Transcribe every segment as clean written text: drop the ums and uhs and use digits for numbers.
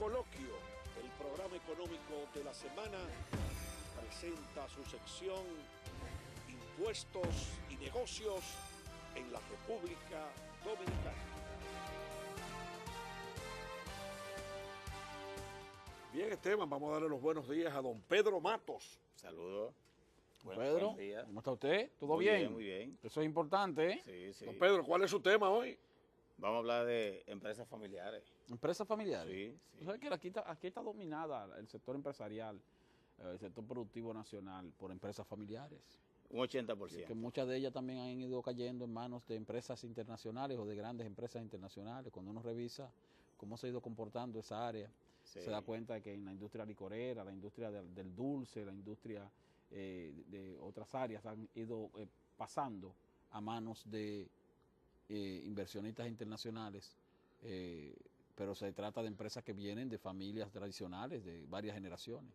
Coloquio, el programa económico de la semana, presenta su sección Impuestos y Negocios en la República Dominicana. Bien, Esteban, vamos a darle los buenos días a don Pedro Matos. Saludos. Pedro, buenos días. ¿Cómo está usted? ¿Todo Muy bien? bien, muy bien. Eso es importante, ¿eh? Sí, sí. Don Pedro, ¿cuál es su tema hoy? Vamos a hablar de empresas familiares. Empresas familiares. Sí, sí. ¿Tú sabes que aquí está dominada el sector empresarial, el sector productivo nacional por empresas familiares? Un 80%. Que muchas de ellas también han ido cayendo en manos de empresas internacionales o de grandes empresas internacionales. Cuando uno revisa cómo se ha ido comportando esa área, Sí. se da cuenta de que en la industria licorera, la industria del dulce, la industria de otras áreas han ido pasando a manos de inversionistas internacionales, pero se trata de empresas que vienen de familias tradicionales de varias generaciones.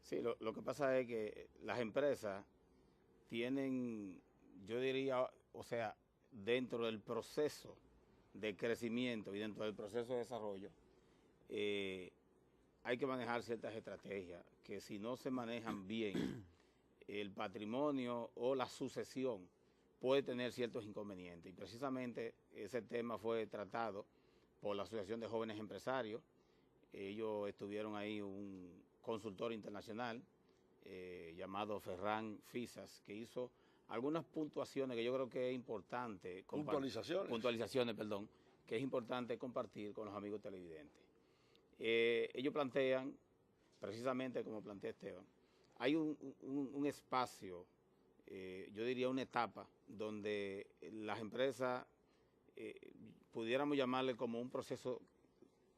Sí, lo que pasa es que las empresas tienen, yo diría, o sea, dentro del proceso de crecimiento y dentro del proceso de desarrollo, hay que manejar ciertas estrategias que si no se manejan bien, el patrimonio o la sucesión puede tener ciertos inconvenientes. Y precisamente ese tema fue tratado por la Asociación de Jóvenes Empresarios. Ellos estuvieron ahí un consultor internacional llamado Ferran Fisas, que hizo algunas puntuaciones que yo creo que es importante. Puntualizaciones, perdón, que es importante compartir con los amigos televidentes. Ellos plantean, precisamente como plantea Esteban, hay un espacio, yo diría una etapa, donde las empresas, pudiéramos llamarle como un proceso,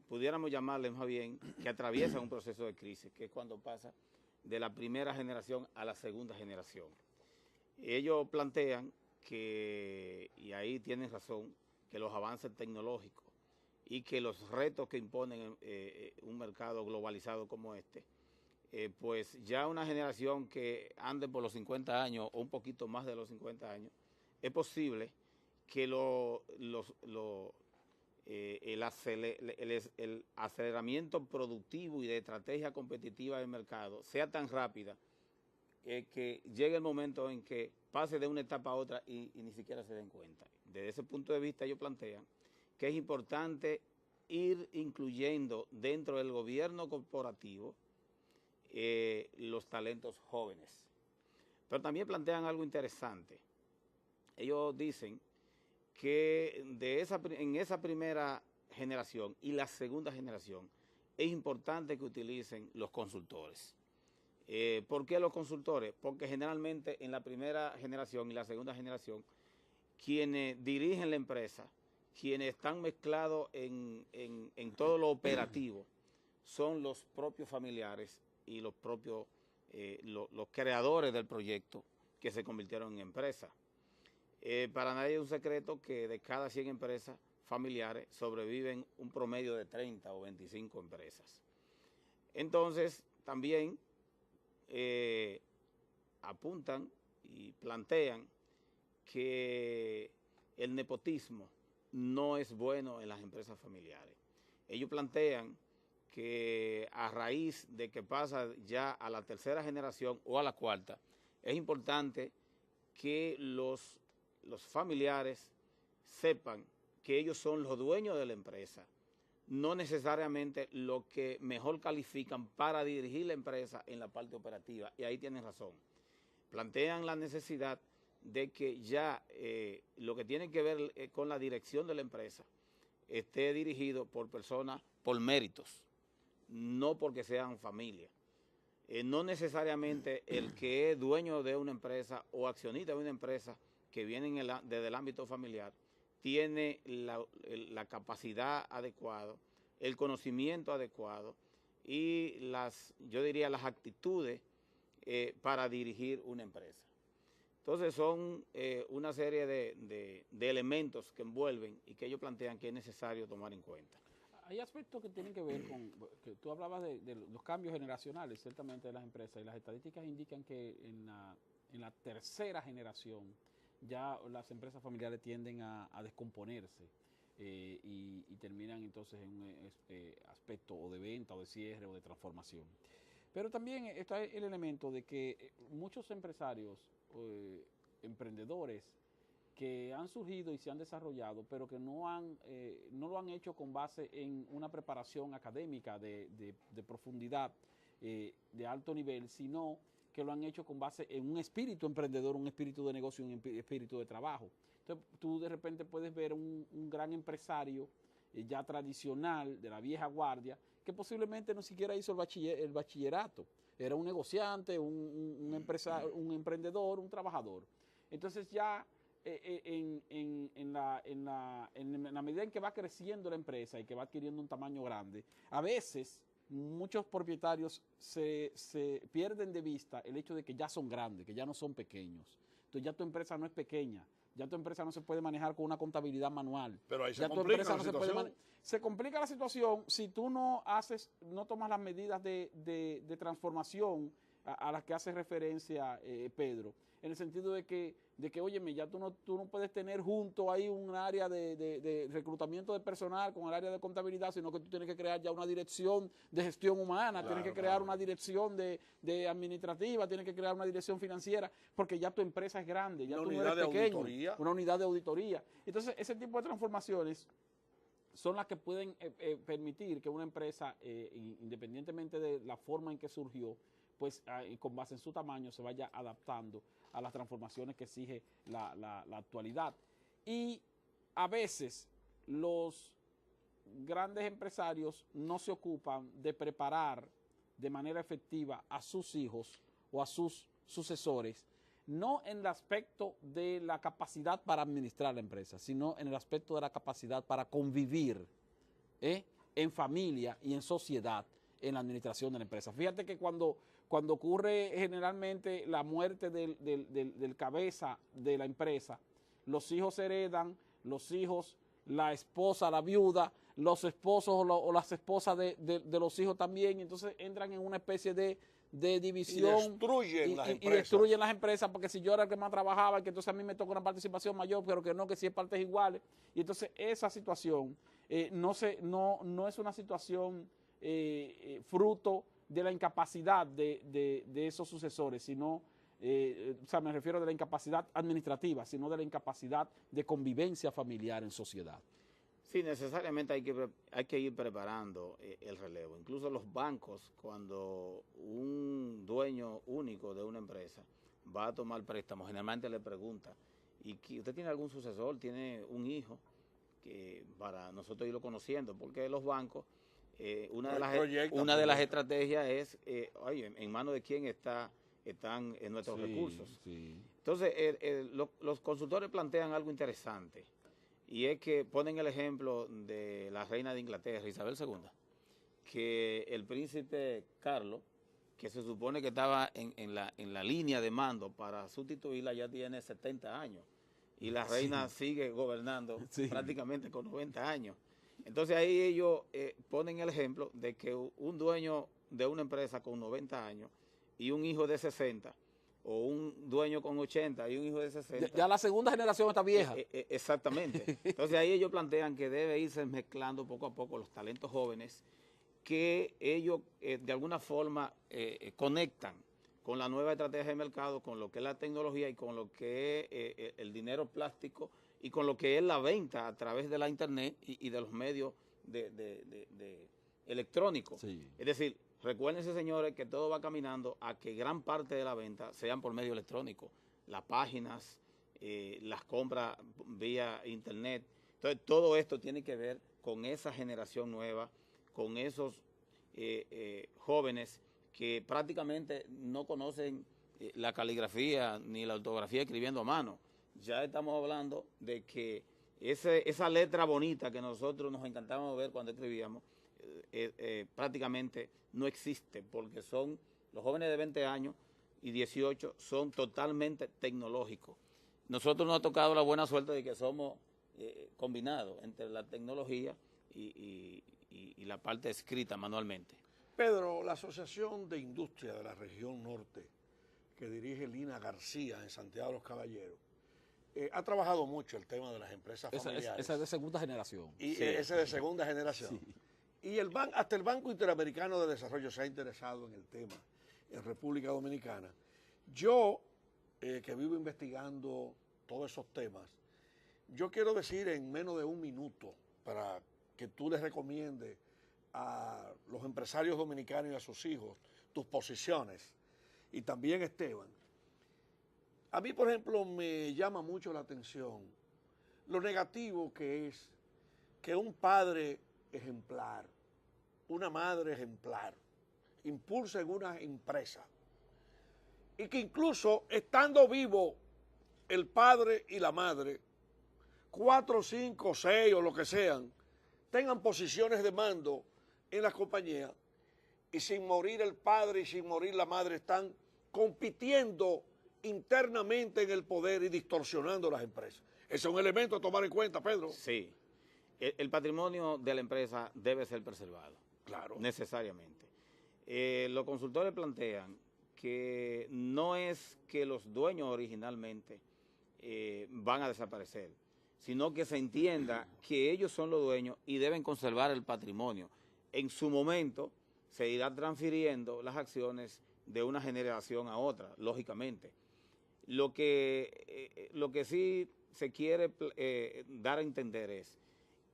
pudiéramos llamarle más bien que atraviesan un proceso de crisis, que es cuando pasa de la primera generación a la segunda generación. Ellos plantean que, y ahí tienen razón, que los avances tecnológicos y que los retos que imponen un mercado globalizado como este, pues ya una generación que ande por los 50 años o un poquito más de los 50 años, es posible que el aceleramiento productivo y de estrategia competitiva del mercado sea tan rápida que llegue el momento en que pase de una etapa a otra y ni siquiera se den cuenta. Desde ese punto de vista ellos plantean que es importante ir incluyendo dentro del gobierno corporativo los talentos jóvenes. Pero también plantean algo interesante. Ellos dicen que en esa primera generación y la segunda generación es importante que utilicen los consultores. ¿Por qué los consultores? Porque generalmente en la primera generación y la segunda generación, quienes dirigen la empresa, quienes están mezclados en todo lo operativo, son los propios familiares y los propios los creadores del proyecto que se convirtieron en empresas. Para nadie es un secreto que de cada 100 empresas familiares sobreviven un promedio de 30 o 25 empresas. Entonces, también apuntan y plantean que el nepotismo no es bueno en las empresas familiares. Ellos plantean que a raíz de que pasa ya a la tercera generación o a la cuarta, es importante que los familiares sepan que ellos son los dueños de la empresa, no necesariamente lo que mejor califican para dirigir la empresa en la parte operativa, y ahí tienen razón. Plantean la necesidad de que ya lo que tiene que ver con la dirección de la empresa esté dirigido por personas por méritos, no porque sean familia. No necesariamente el que es dueño de una empresa o accionista de una empresa que viene desde el ámbito familiar tiene la capacidad adecuada, el conocimiento adecuado y yo diría las actitudes para dirigir una empresa. Entonces son una serie de elementos que envuelven y que ellos plantean que es necesario tomar en cuenta. Hay aspectos que tienen que ver con, que tú hablabas de los cambios generacionales, ciertamente de las empresas, y las estadísticas indican que en la tercera generación ya las empresas familiares tienden a descomponerse y terminan entonces en un aspecto o de venta o de cierre o de transformación. Pero también está el elemento de que muchos empresarios, emprendedores, que han surgido y se han desarrollado, pero que no lo han hecho con base en una preparación académica de profundidad, de alto nivel, sino que lo han hecho con base en un espíritu emprendedor, un espíritu de negocio, un espíritu de trabajo. Entonces, tú de repente puedes ver un gran empresario ya tradicional, de la vieja guardia, que posiblemente no siquiera hizo el bachillerato. Era un negociante, un emprendedor, un trabajador. Entonces ya en la medida en que va creciendo la empresa y que va adquiriendo un tamaño grande, a veces muchos propietarios se pierden de vista el hecho de que ya son grandes, que ya no son pequeños. Entonces ya tu empresa no es pequeña, ya tu empresa no se puede manejar con una contabilidad manual. Pero ahí ya se complica la situación. Se complica la situación si tú no tomas las medidas de transformación a las que hace referencia Pedro, en el sentido de que óyeme, ya tú no puedes tener junto ahí un área de reclutamiento de personal con el área de contabilidad, sino que tú tienes que crear ya una dirección de gestión humana, tienes que crear una dirección de administrativa, tienes que crear una dirección financiera, porque ya tu empresa es grande, ya tú no eres pequeño, una unidad de auditoría. Entonces, ese tipo de transformaciones son las que pueden permitir que una empresa, independientemente de la forma en que surgió, pues con base en su tamaño se vaya adaptando a las transformaciones que exige la actualidad. Y a veces los grandes empresarios no se ocupan de preparar de manera efectiva a sus hijos o a sus sucesores, no en el aspecto de la capacidad para administrar la empresa, sino en el aspecto de la capacidad para convivir en familia y en sociedad en la administración de la empresa. Fíjate que cuando ocurre generalmente la muerte del cabeza de la empresa, los hijos heredan, la esposa, la viuda, los esposos o las esposas de los hijos también, y entonces entran en una especie de división. Y destruyen las empresas, porque si yo era el que más trabajaba, que entonces a mí me toca una participación mayor, pero que no, que si es partes iguales. Y entonces esa situación no es una situación fruto de la incapacidad de esos sucesores, sino, me refiero de la incapacidad administrativa, sino de la incapacidad de convivencia familiar en sociedad. Sí, necesariamente hay que ir preparando el relevo. Incluso los bancos, cuando un dueño único de una empresa va a tomar préstamo, generalmente le pregunta, ¿y usted tiene algún sucesor? ¿Tiene un hijo? Que para nosotros irlo conociendo, porque los bancos, una de las estrategias es, oye, ¿en manos de quién están nuestros recursos? Sí. Entonces, los consultores plantean algo interesante, y es que ponen el ejemplo de la reina de Inglaterra, Isabel II, que el príncipe Carlos, que se supone que estaba en la línea de mando para sustituirla, ya tiene 70 años, y la reina sigue gobernando prácticamente con 90 años. Entonces ahí ellos ponen el ejemplo de que un dueño de una empresa con 90 años y un hijo de 60, o un dueño con 80 y un hijo de 60. Ya la segunda generación está vieja. Exactamente. Entonces ahí ellos plantean que debe irse mezclando poco a poco los talentos jóvenes, que ellos de alguna forma conectan con la nueva estrategia de mercado, con lo que es la tecnología y con lo que es el plástico y con lo que es la venta a través de la internet y de los medios electrónicos. Sí. Es decir, recuérdense, señores, que todo va caminando a que gran parte de la venta sean por medio electrónico. Las páginas, las compras vía internet. Entonces, todo esto tiene que ver con esa generación nueva, con esos jóvenes que prácticamente no conocen la caligrafía ni la ortografía escribiendo a mano. Ya estamos hablando de que esa letra bonita que nosotros nos encantaba ver cuando escribíamos, prácticamente no existe, porque son los jóvenes de 20 años y 18 son totalmente tecnológicos. Nosotros nos ha tocado la buena suerte de que somos combinados entre la tecnología y la parte escrita manualmente. Pedro, la Asociación de Industria de la Región Norte, que dirige Lina García en Santiago de los Caballeros, ha trabajado mucho el tema de las empresas familiares. Esa es de segunda generación. Y ese es de segunda generación. Sí. Y hasta el Banco Interamericano de Desarrollo se ha interesado en el tema en República Dominicana. Yo, que vivo investigando todos esos temas, yo quiero decir en menos de un minuto para que tú les recomiendes a los empresarios dominicanos y a sus hijos tus posiciones. Y también Esteban. A mí, por ejemplo, me llama mucho la atención lo negativo que es que un padre ejemplar, una madre ejemplar, impulsen una empresa y que incluso estando vivo el padre y la madre, 4, 5, 6 o lo que sean, tengan posiciones de mando en la compañía y sin morir el padre y sin morir la madre están compitiendo internamente en el poder y distorsionando las empresas. Ese es un elemento a tomar en cuenta, Pedro. Sí. El patrimonio de la empresa debe ser preservado. Claro. Necesariamente. Los consultores plantean que no es que los dueños originalmente van a desaparecer, sino que se entienda que ellos son los dueños y deben conservar el patrimonio. En su momento se irá transfiriendo las acciones de una generación a otra, lógicamente. Lo que sí se quiere dar a entender es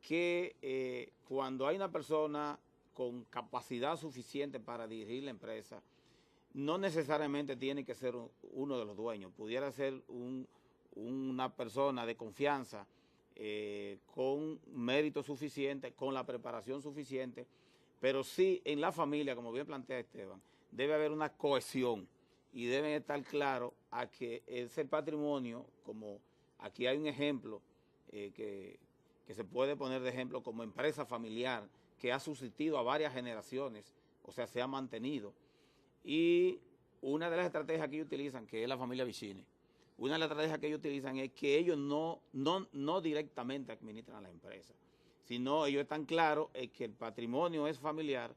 que cuando hay una persona con capacidad suficiente para dirigir la empresa, no necesariamente tiene que ser uno de los dueños, pudiera ser una persona de confianza, con mérito suficiente, con la preparación suficiente, pero sí en la familia, como bien plantea Esteban, debe haber una cohesión y deben estar claros a que ese patrimonio, como aquí hay un ejemplo que se puede poner de ejemplo como empresa familiar, que ha subsistido a varias generaciones, o sea, se ha mantenido. Y una de las estrategias que ellos utilizan, que es la familia Vicini, una de las estrategias que ellos utilizan es que ellos no directamente administran a la empresa, sino ellos están claros que el patrimonio es familiar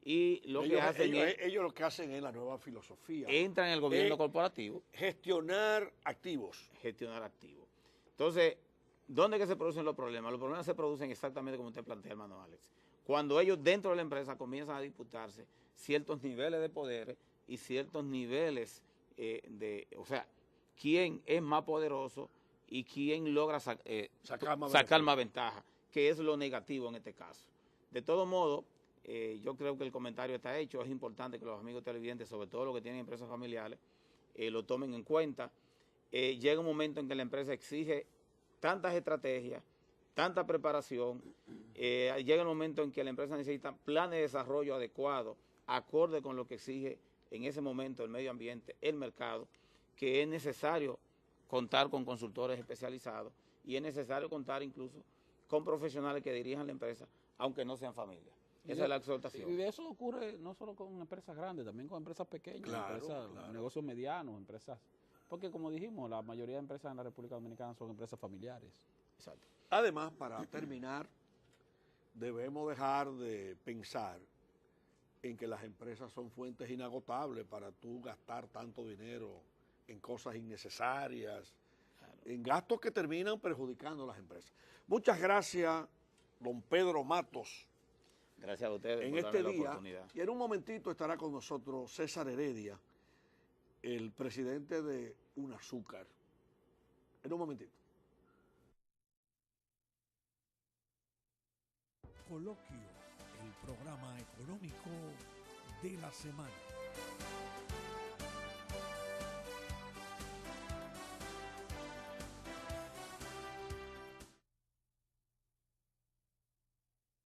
y lo que hacen ellos lo que hacen es la nueva filosofía. Entran en el gobierno corporativo. Gestionar activos. Gestionar activos. Entonces, ¿dónde que se producen los problemas? Los problemas se producen exactamente como usted plantea, hermano Alex. Cuando ellos dentro de la empresa comienzan a disputarse ciertos niveles de poderes y ciertos niveles o sea, quién es más poderoso y quién logra sacar más ventaja, que es lo negativo en este caso. De todo modo, yo creo que el comentario está hecho. Es importante que los amigos televidentes, sobre todo los que tienen empresas familiares, lo tomen en cuenta. Llega un momento en que la empresa exige tantas estrategias, tanta preparación, llega el momento en que la empresa necesita planes de desarrollo adecuados, acorde con lo que exige en ese momento el medio ambiente, el mercado, que es necesario contar con consultores especializados y es necesario contar incluso con profesionales que dirijan la empresa, aunque no sean familia. Esa es la exhortación. Y eso ocurre no solo con empresas grandes, también con empresas pequeñas, negocios medianos, empresas, porque como dijimos, la mayoría de empresas en la República Dominicana son empresas familiares. Exacto. Además, para terminar, debemos dejar de pensar en que las empresas son fuentes inagotables para tú gastar tanto dinero en cosas innecesarias, en gastos que terminan perjudicando a las empresas. Muchas gracias, don Pedro Matos. Gracias a ustedes en por este darme la día. Oportunidad. Y en un momentito estará con nosotros César Heredia, el presidente de UNAZúcar. En un momentito. Coloquio, el programa económico de la semana.